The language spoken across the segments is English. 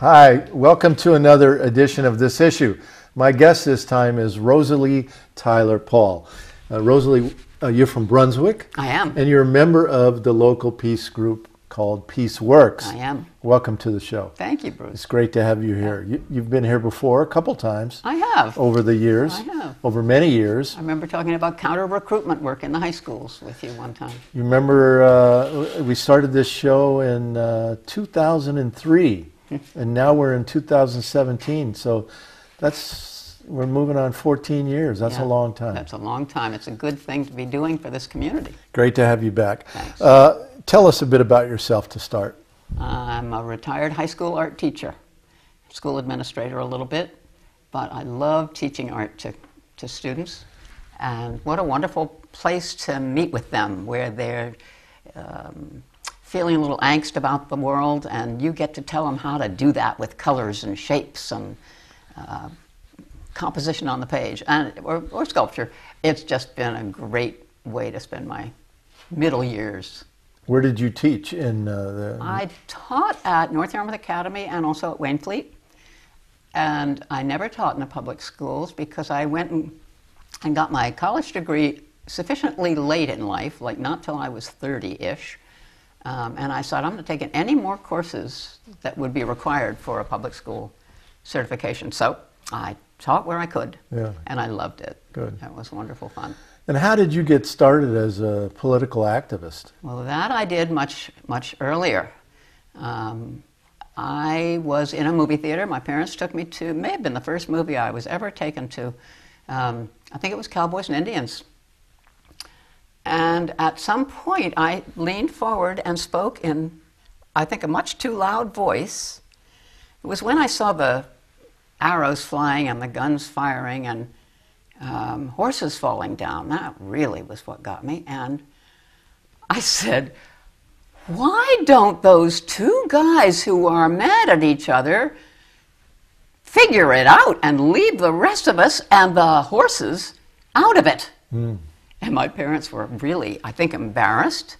Hi, welcome to another edition of This Issue. My guest this time is Rosalie Tyler Paul. Rosalie, you're from Brunswick. I am. And you're a member of the local peace group called Peace Works. I am. Welcome to the show. Thank you, Bruce. It's great to have you here. You've been here before a couple times. I have. Over the years. I have. Over many years. I remember talking about counter-recruitment work in the high schools with you one time. You remember we started this show in 2003, and now we're in 2017. So we're moving on 14 years. That's a long time. That's a long time. It's a good thing to be doing for this community. Great to have you back. Thanks. Tell us a bit about yourself to start. I'm a retired high school art teacher, school administrator a little bit, but I love teaching art to students. And what a wonderful place to meet with them, where they're feeling a little angst about the world, and you get to tell them how to do that with colors and shapes and composition on the page, or sculpture. It's just been a great way to spend my middle years. Where did you teach I taught at North Yarmouth Academy and also at Waynfleet. And I never taught in the public schools because I went and got my college degree sufficiently late in life, like not till I was 30-ish. And I said, I'm not taking any more courses that would be required for a public school certification. So I taught where I could, and I loved it. Good. That was wonderful fun. And how did you get started as a political activist? Well, that I did much earlier. I was in a movie theater. My parents took me to, may have been the first movie I was ever taken to. I think it was Cowboys and Indians. And at some point, I leaned forward and spoke in, I think, a much too loud voice. It was when I saw the arrows flying and the guns firing and horses falling down. That really was what got me. And I said, why don't those two guys who are mad at each other figure it out and leave the rest of us and the horses out of it? And my parents were really, I think, embarrassed.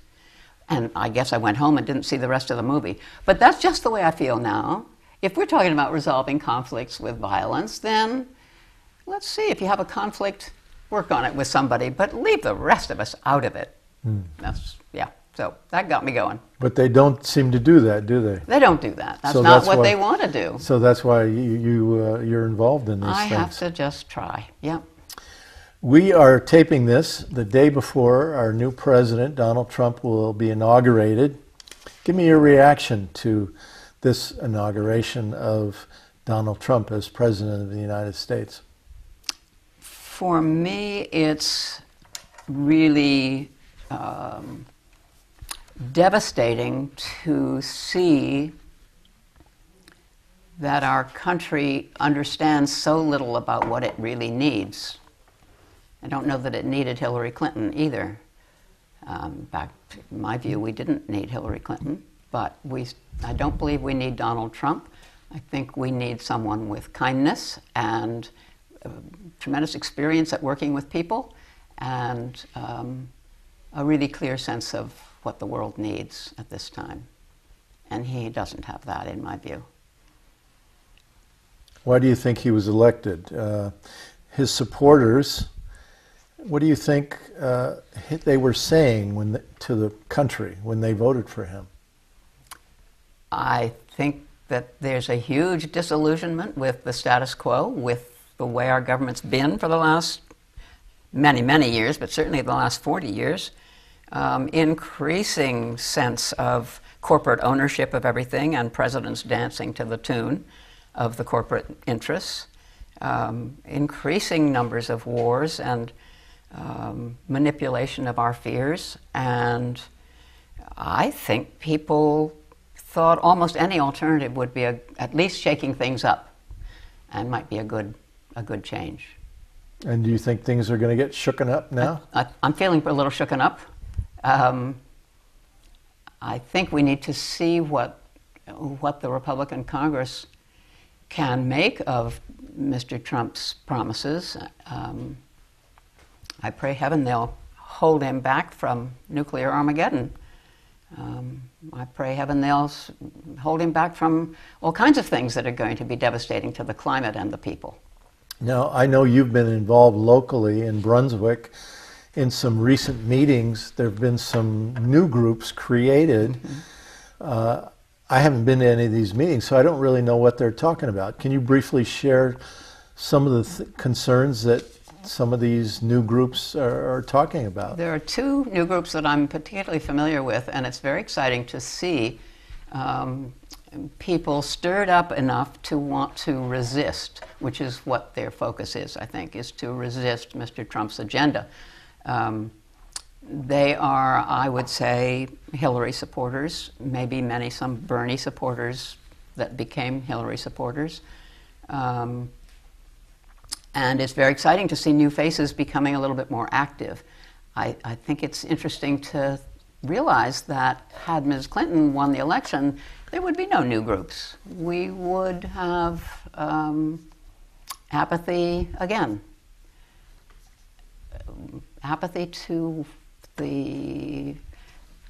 And I guess I went home and didn't see the rest of the movie. But that's just the way I feel now. If we're talking about resolving conflicts with violence, then let's see, if you have a conflict, work on it with somebody, but leave the rest of us out of it. So that got me going. But they don't seem to do that, do they? They don't do that. That's not what they want to do. So that's why you're involved in these things. I have to just try, We are taping this the day before our new president, Donald Trump, will be inaugurated. Give me your reaction to this inauguration of Donald Trump as President of the United States. For me, it's really devastating to see that our country understands so little about what it really needs. I don't know that it needed Hillary Clinton either. Back in my view, we didn't need Hillary Clinton, but I don't believe we need Donald Trump. I think we need someone with kindness and tremendous experience at working with people and a really clear sense of what the world needs at this time. And he doesn't have that, in my view. Why do you think he was elected? His supporters, what do you think they were saying to the country when they voted for him? I think that there's a huge disillusionment with the status quo, with the way our government's been for the last many, many years, but certainly the last 40 years. Increasing sense of corporate ownership of everything and presidents dancing to the tune of the corporate interests. Increasing numbers of wars and manipulation of our fears. And I think people thought almost any alternative would be at least shaking things up and might be a good change. And do you think things are going to get shooken up now? I'm feeling a little shooken up. I think we need to see what the Republican Congress can make of Mr. Trump's promises. I pray heaven they'll hold him back from nuclear Armageddon. I pray heaven they'll hold him back from all kinds of things that are going to be devastating to the climate and the people. Now, I know you've been involved locally in Brunswick in some recent meetings. There have been some new groups created. I haven't been to any of these meetings, so I don't really know what they're talking about. Can you briefly share some of the concerns that some of these new groups are talking about? There are two new groups that I'm particularly familiar with, and it's very exciting to see people stirred up enough to want to resist, which is what their focus is, I think, is to resist Mr. Trump's agenda. They are, I would say, Hillary supporters, maybe some Bernie supporters that became Hillary supporters. And it's very exciting to see new faces becoming a little bit more active. I think it's interesting to realize that had Ms. Clinton won the election, there would be no new groups. We would have apathy again. Apathy to the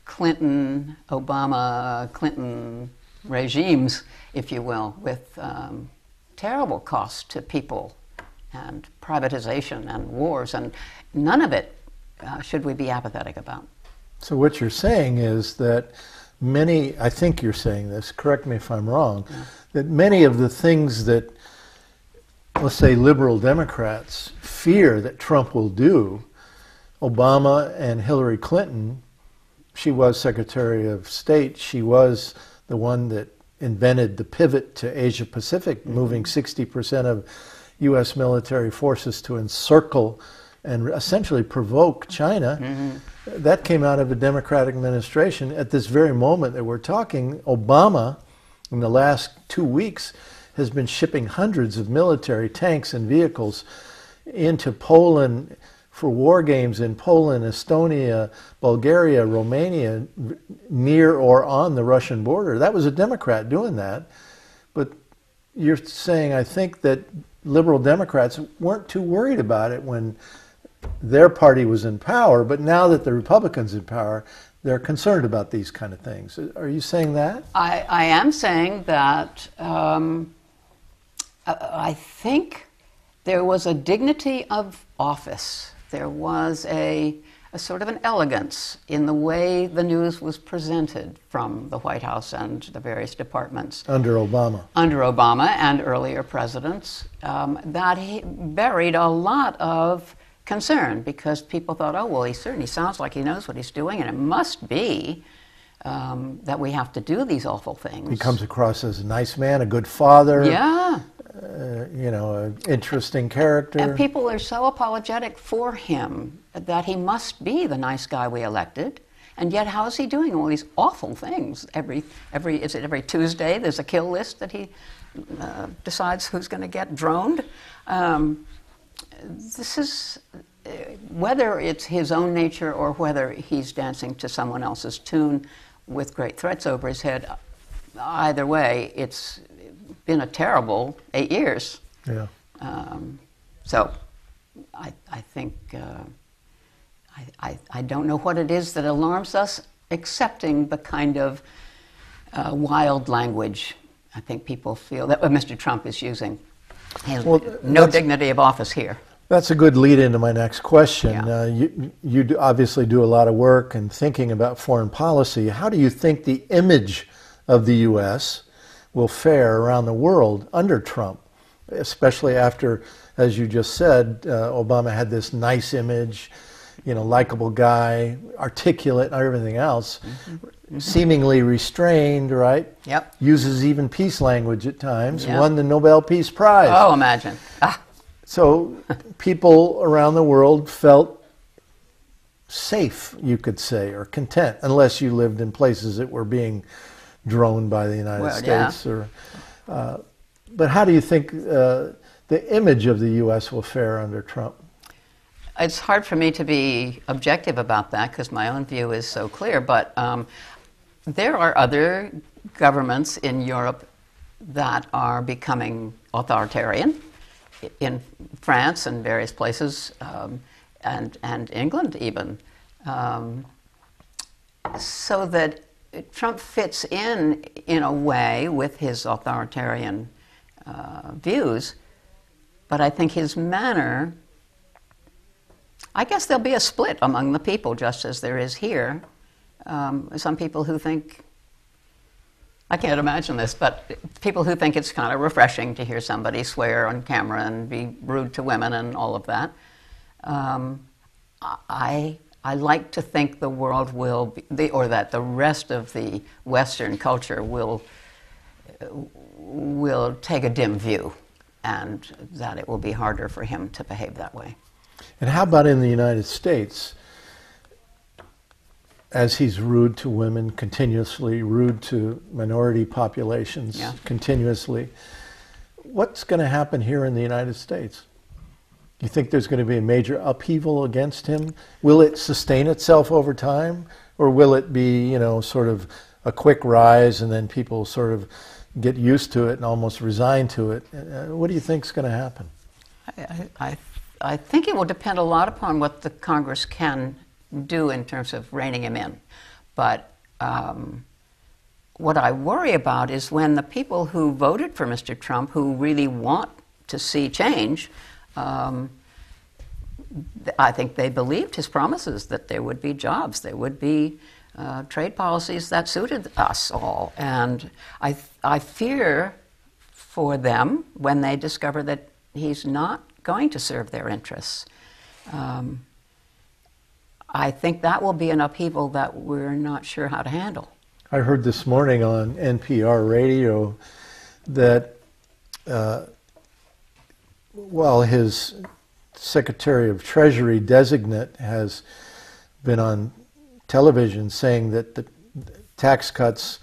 Obama-Clinton regimes, if you will, with terrible costs to people and privatization and wars, and none of it should we be apathetic about. So what you're saying is that I think you're saying this, correct me if I'm wrong, that many of the things that, let's say, liberal Democrats fear that Trump will do, Obama and Hillary Clinton, she was Secretary of State, she was the one that invented the pivot to Asia Pacific, moving 60% of U.S. military forces to encircle and essentially provoke China. That came out of a Democratic administration. At this very moment that we're talking, Obama, in the last 2 weeks, has been shipping hundreds of military tanks and vehicles into Poland for war games in Poland, Estonia, Bulgaria, Romania, near or on the Russian border. That was a Democrat doing that. But you're saying, I think, that liberal Democrats weren't too worried about it when their party was in power, but now that the Republicans in power, they're concerned about these kind of things. Are you saying that? I am saying that I think there was a dignity of office. There was a sort of an elegance in the way the news was presented from the White House and the various departments. Under Obama. Under Obama and earlier presidents, that he buried a lot of concern because people thought, oh, well, he certainly sounds like he knows what he's doing, and it must be that we have to do these awful things. He comes across as a nice man, a good father. Yeah. An interesting character. And people are so apologetic for him that he must be the nice guy we elected. And yet, how is he doing all these awful things? Every Tuesday there's a kill list that he decides who's going to get droned. This is, whether it's his own nature or whether he's dancing to someone else's tune with great threats over his head, either way, it's been a terrible 8 years. Yeah. So I think, I don't know what it is that alarms us, excepting the kind of wild language I think people feel that Mr. Trump is using. Well, no dignity of office here. That's a good lead into my next question. Yeah. You obviously do a lot of work and thinking about foreign policy. How do you think the image of the U.S. will fare around the world under Trump, especially after, as you just said, Obama had this nice image, likable guy, articulate and everything else, seemingly restrained, right? Yep. Uses even peace language at times, Yep. won the Nobel Peace Prize. Oh, imagine. So people around the world felt safe, you could say, or content, unless you lived in places that were being droned by the United States. Yeah. But how do you think the image of the U.S. will fare under Trump? It's hard for me to be objective about that because my own view is so clear, but there are other governments in Europe that are becoming authoritarian, in France and various places, and England even. So that Trump fits in a way with his authoritarian views, but I think his manner, I guess there'll be a split among the people, just as there is here. Some people who think, I can't imagine this, but people who think it's kind of refreshing to hear somebody swear on camera and be rude to women and all of that. I like to think the world will be, or that the rest of the Western culture will take a dim view, and that it will be harder for him to behave that way. And how about in the United States? As he's rude to women continuously, rude to minority populations continuously, what's going to happen here in the United States? Do you think there's going to be a major upheaval against him? Will it sustain itself over time? Or will it be, sort of a quick rise and then people sort of get used to it and almost resign to it? What do you think is going to happen? I think it will depend a lot upon what the Congress can do in terms of reining him in. But what I worry about is when the people who voted for Mr. Trump, who really want to see change, I think they believed his promises that there would be jobs, there would be trade policies that suited us all. And I fear for them when they discover that he's not going to serve their interests. I think that will be an upheaval that we're not sure how to handle. I heard this morning on NPR radio that while his Secretary of Treasury designate has been on television saying that the tax cuts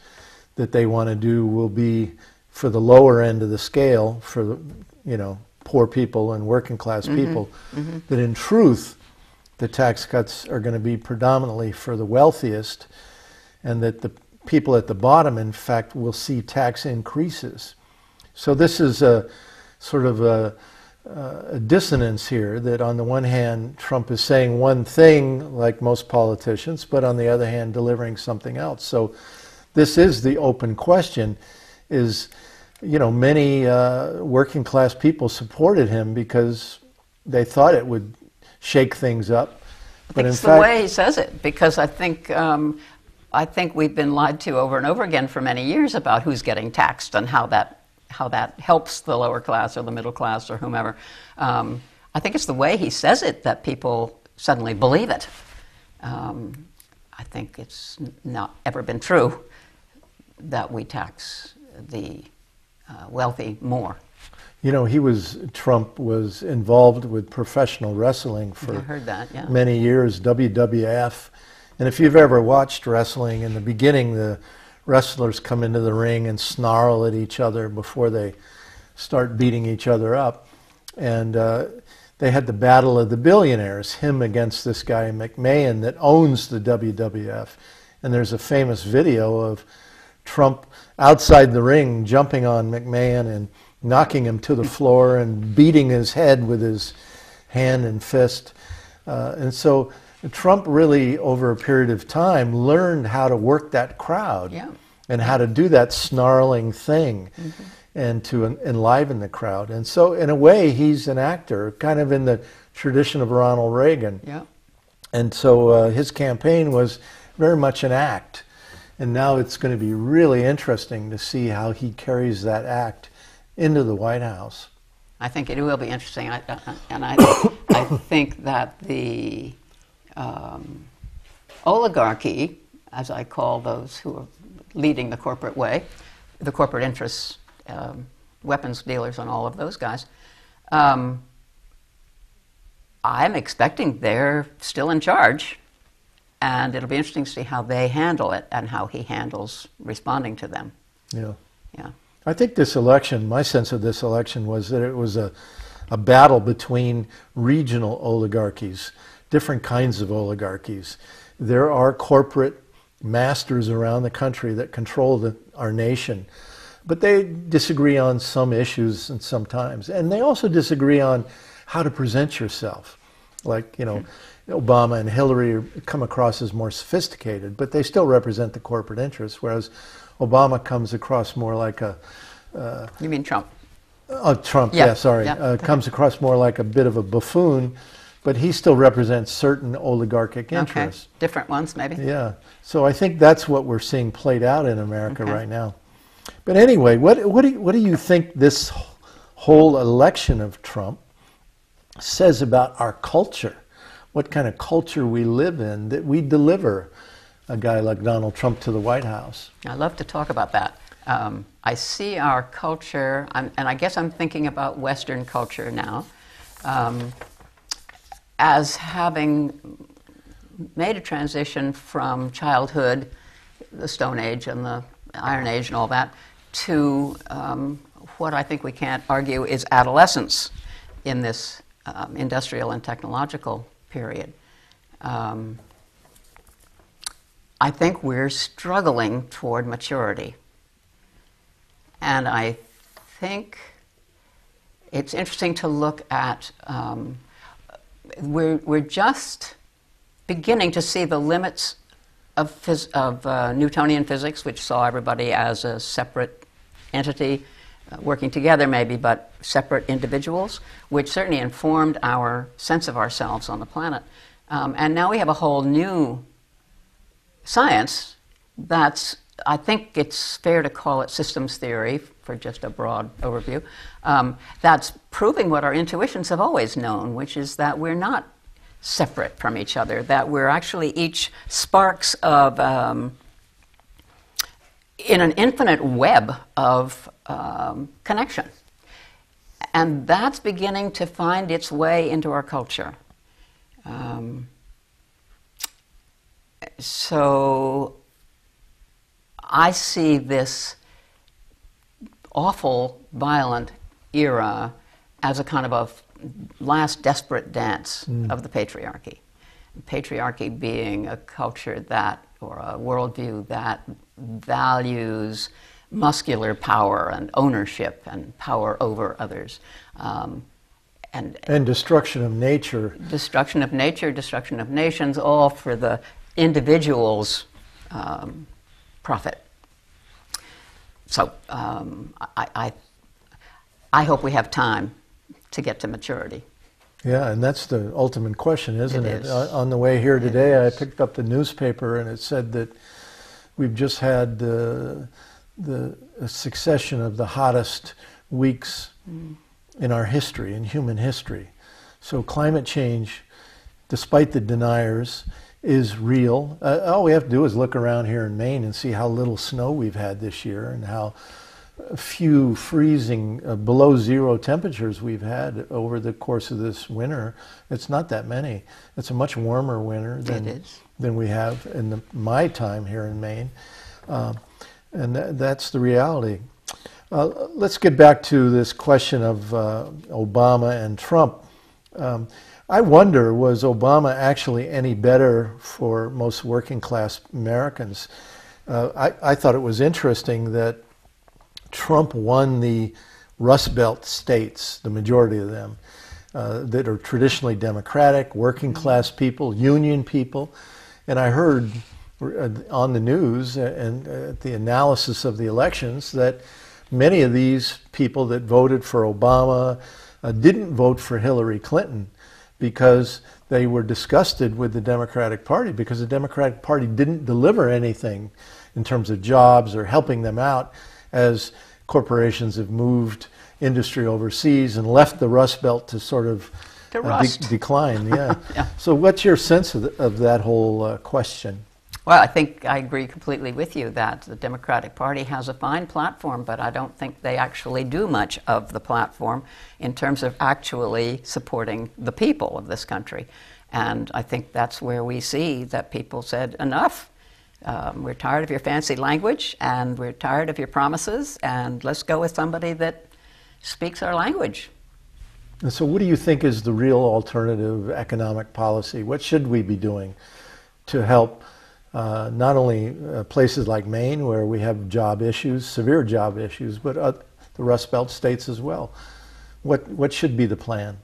that they want to do will be for the lower end of the scale, for poor people and working class people, that in truth the tax cuts are going to be predominantly for the wealthiest, and that the people at the bottom, in fact, will see tax increases. So this is a sort of a dissonance here, that on the one hand Trump is saying one thing like most politicians, but on the other hand delivering something else. So this is the open question. Is many working class people supported him because they thought it would shake things up. But it's the way he says it, because I think we've been lied to over and over again for many years about who's getting taxed and how that helps the lower class or the middle class or whomever. I think it's the way he says it that people suddenly believe it. I think it's not ever been true that we tax the wealthy more. Trump was involved with professional wrestling for I heard that, yeah. many years, WWF. And if you've ever watched wrestling, in the beginning the wrestlers come into the ring and snarl at each other before they start beating each other up. And they had the Battle of the Billionaires, him against this guy McMahon that owns the WWF. And there's a famous video of Trump outside the ring jumping on McMahon and knocking him to the floor and beating his head with his hand and fist. And so Trump really, over a period of time, learned how to work that crowd and how to do that snarling thing and to enliven the crowd. And so in a way, he's an actor, kind of in the tradition of Ronald Reagan. And so his campaign was very much an act. And now it's going to be really interesting to see how he carries that act into the White House. I think it will be interesting. I think that the oligarchy, as I call those who are leading the corporate way, the corporate interests, weapons dealers and all of those guys, I'm expecting they're still in charge, and it'll be interesting to see how they handle it and how he handles responding to them. Yeah. Yeah. I think this election, my sense of this election was that it was a battle between regional oligarchies, different kinds of oligarchies. There are corporate masters around the country that control our nation, but they disagree on some issues and sometimes. And they also disagree on how to present yourself. Like, Obama and Hillary come across as more sophisticated, but they still represent the corporate interests, whereas Obama comes across more like a... You mean Trump? Trump, yeah, sorry. Comes across more like a bit of a buffoon, but he still represents certain oligarchic interests. Okay. Different ones, maybe? Yeah. So I think that's what we're seeing played out in America right now. But anyway, what do you think this whole election of Trump says about our culture? What kind of culture we live in, that we deliver a guy like Donald Trump to the White House? I love to talk about that. I see our culture, and I guess I'm thinking about Western culture now, as having made a transition from childhood, the Stone Age and the Iron Age and all that, to what I think we can't argue is adolescence in this industrial and technological period. I think we're struggling toward maturity. And I think it's interesting to look at, we're just beginning to see the limits of Newtonian physics, which saw everybody as a separate entity, working together maybe, but separate individuals, which certainly informed our sense of ourselves on the planet. And now we have a whole new science that's, I think it's fair to call it systems theory, for just a broad overview, that's proving what our intuitions have always known, which is that we're not separate from each other, that we're actually each sparks of, in an infinite web of connection. And that's beginning to find its way into our culture. So I see this awful, violent era as a kind of a last desperate dance of the patriarchy. Patriarchy being a culture that, or a worldview that values muscular power and ownership and power over others. And destruction of nature. Destruction of nature, destruction of nations, all for the individual's profit. So I hope we have time to get to maturity. Yeah, and that's the ultimate question, isn't it? Is. On the way here today, I picked up the newspaper and it said that we've just had a succession of the hottest weeks in our history, in human history. So climate change, despite the deniers, is real. All we have to do is look around here in Maine and see how little snow we've had this year and how few freezing below zero temperatures we've had over the course of this winter. It's not that many. It's a much warmer winter than we have in my time here in Maine. And that's the reality. Let's get back to this question of Obama and Trump. I wonder, was Obama actually any better for most working class Americans? I thought it was interesting that Trump won the Rust Belt states, the majority of them, that are traditionally Democratic, working class people, union people. And I heard on the news and the analysis of the elections that many of these people that voted for Obama didn't vote for Hillary Clinton because they were disgusted with the Democratic Party, because the Democratic Party didn't deliver anything in terms of jobs or helping them out as corporations have moved industry overseas and left the Rust Belt to sort of decline. Yeah. Yeah. So what's your sense of that whole question? Well, I think I agree completely with you that the Democratic Party has a fine platform, but I don't think they actually do much of the platform in terms of actually supporting the people of this country. And I think that's where we see that people said, enough. We're tired of your fancy language, and we're tired of your promises, and let's go with somebody that speaks our language. And so what do you think is the real alternative economic policy? What should we be doing to help not only places like Maine, where we have job issues, severe job issues, but the Rust Belt states as well? What should be the plan?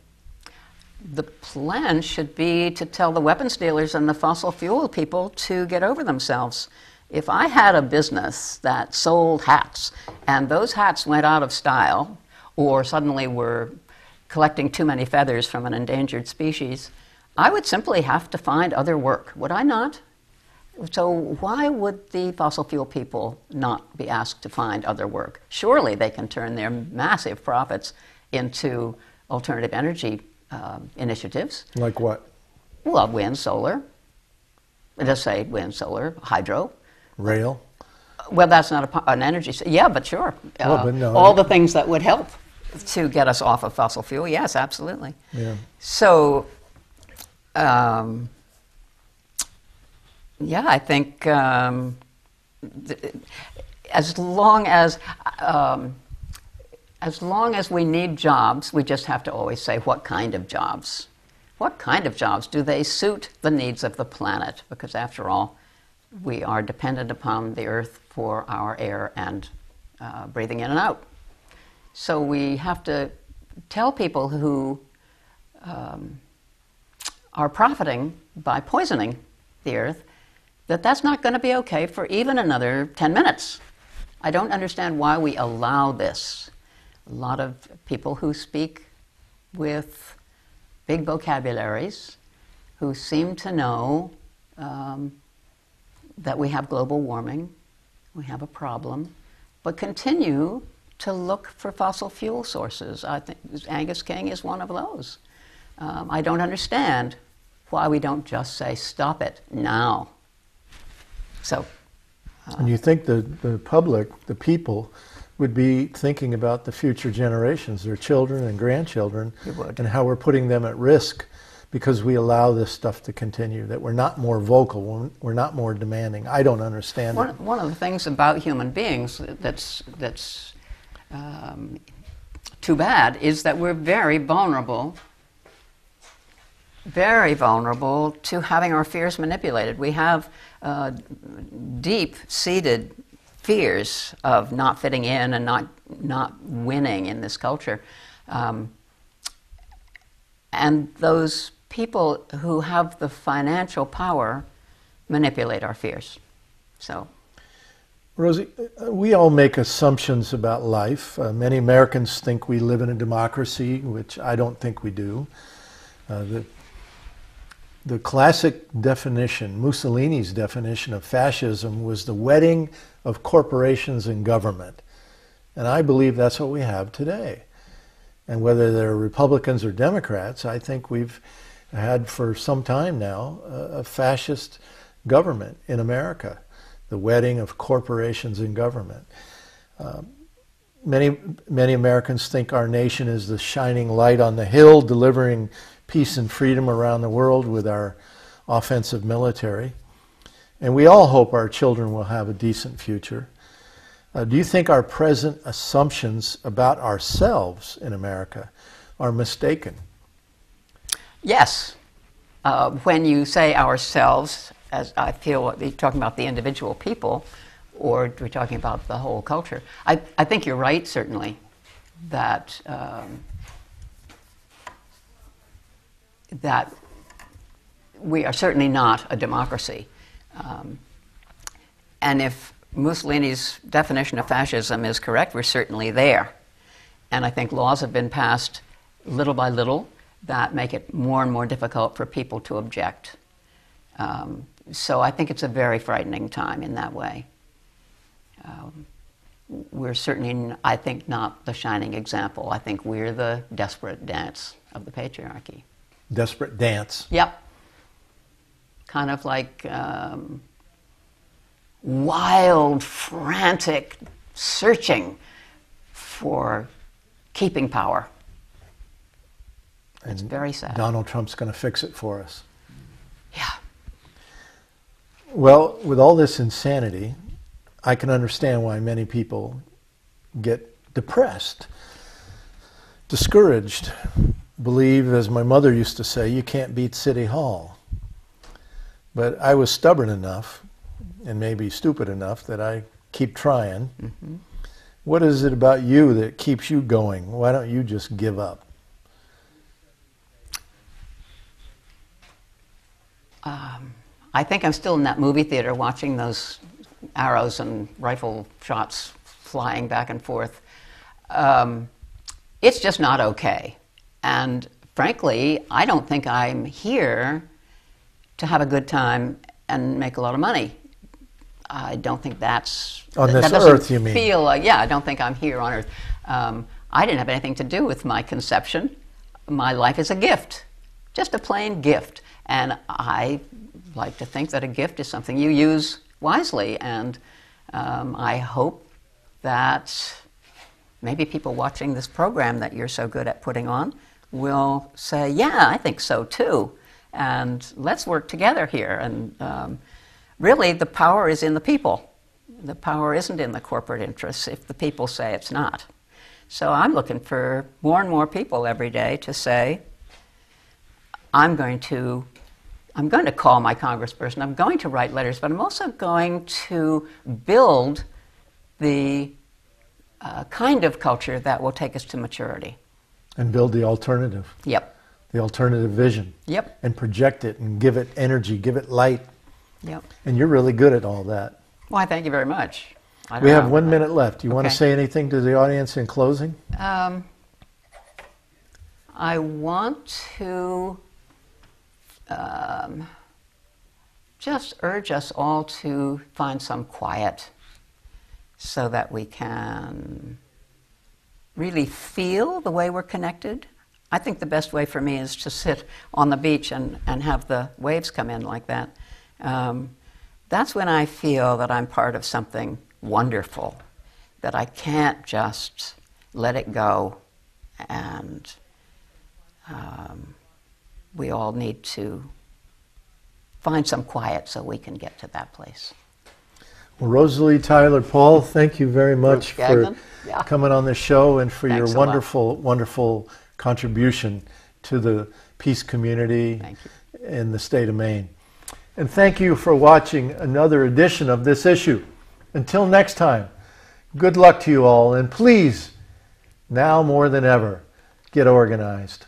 The plan should be to tell the weapons dealers and the fossil fuel people to get over themselves. If I had a business that sold hats and those hats went out of style or suddenly were collecting too many feathers from an endangered species, I would simply have to find other work, would I not? So why would the fossil fuel people not be asked to find other work? Surely they can turn their massive profits into alternative energy initiatives. Like what? Well, wind, solar. Just say wind, solar, hydro. Rail? Well, that's not an energy. Yeah, but sure. But no, all the things that would help to get us off of fossil fuel. Yes, absolutely. Yeah. So, yeah, I think as long as we need jobs, we just have to always say, what kind of jobs? What kind of jobs? Do they suit the needs of the planet? Because after all, we are dependent upon the earth for our air and breathing in and out. So we have to tell people who are profiting by poisoning the earth that that's not going to be okay for even another 10 minutes. I don't understand why we allow this. A lot of people who speak with big vocabularies, who seem to know that we have global warming, we have a problem, but continue to look for fossil fuel sources. I think Angus King is one of those. I don't understand why we don't just say, stop it now. So, and you think the public, the people, would be thinking about the future generations, their children and grandchildren, and how we're putting them at risk because we allow this stuff to continue, that we're not more vocal, we're not more demanding. I don't understand it. One of the things about human beings that's too bad is that we're very vulnerable to having our fears manipulated. We have deep-seated fears of not fitting in and not winning in this culture. And those people who have the financial power manipulate our fears. So, Rosie, we all make assumptions about life. Many Americans think we live in a democracy, which I don't think we do. The classic definition, Mussolini's definition of fascism, was the wedding of corporations and government. And I believe that's what we have today. And whether they're Republicans or Democrats, I think we've had for some time now a fascist government in America, the wedding of corporations and government. Many Americans think our nation is the shining light on the hill, delivering peace and freedom around the world with our offensive military. And we all hope our children will have a decent future. Do you think our present assumptions about ourselves in America are mistaken? Yes. When you say ourselves, as I feel you're talking about the individual people, or we're talking about the whole culture, I think you're right, certainly, that that we are certainly not a democracy. And if Mussolini's definition of fascism is correct, we're certainly there. And I think laws have been passed little by little that make it more and more difficult for people to object. So I think it's a very frightening time in that way. We're certainly, I think, not the shining example. I think we're the desperate dance of the patriarchy. Desperate dance. Yep. Kind of like wild, frantic searching for keeping power. It's very sad. Donald Trump's going to fix it for us. Yeah. Well, with all this insanity, I can understand why many people get depressed, discouraged, believe, as my mother used to say, you can't beat City Hall. But I was stubborn enough, and maybe stupid enough, that I keep trying. Mm-hmm. What is it about you that keeps you going? Why don't you just give up? I think I'm still in that movie theater watching those arrows and rifle shots flying back and forth. It's just not okay. And frankly, I don't think I'm here to have a good time and make a lot of money. I don't think that's... On this that doesn't earth, you mean? yeah, I don't think I'm here on earth. I didn't have anything to do with my conception. My life is a gift, just a plain gift. And I like to think that a gift is something you use wisely. And I hope that maybe people watching this program that you're so good at putting on will say, yeah, I think so too. And let's work together here. And really, the power is in the people. The power isn't in the corporate interests if the people say it's not. So I'm looking for more and more people every day to say, I'm going to call my congressperson, I'm going to write letters, but I'm also going to build the kind of culture that will take us to maturity. And build the alternative. Yep. The alternative vision. Yep. And project it and give it energy, give it light. Yep. And you're really good at all that. Well, I thank you very much. We have 1 minute left. Do you want to Okay. say anything to the audience in closing? I want to just urge us all to find some quiet so that we can really feel the way we're connected. I think the best way for me is to sit on the beach and have the waves come in like that. That's when I feel that I'm part of something wonderful, that I can't just let it go, and we all need to find some quiet so we can get to that place. Well, Rosalie, Tyler, Paul, thank you very much for Gagnon? Yeah. coming on the show and for Thanks a your lot. wonderful, wonderful contribution to the peace community Thank in the state of Maine. And thank you for watching another edition of This Issue. Until next time, good luck to you all, and please, now more than ever, get organized.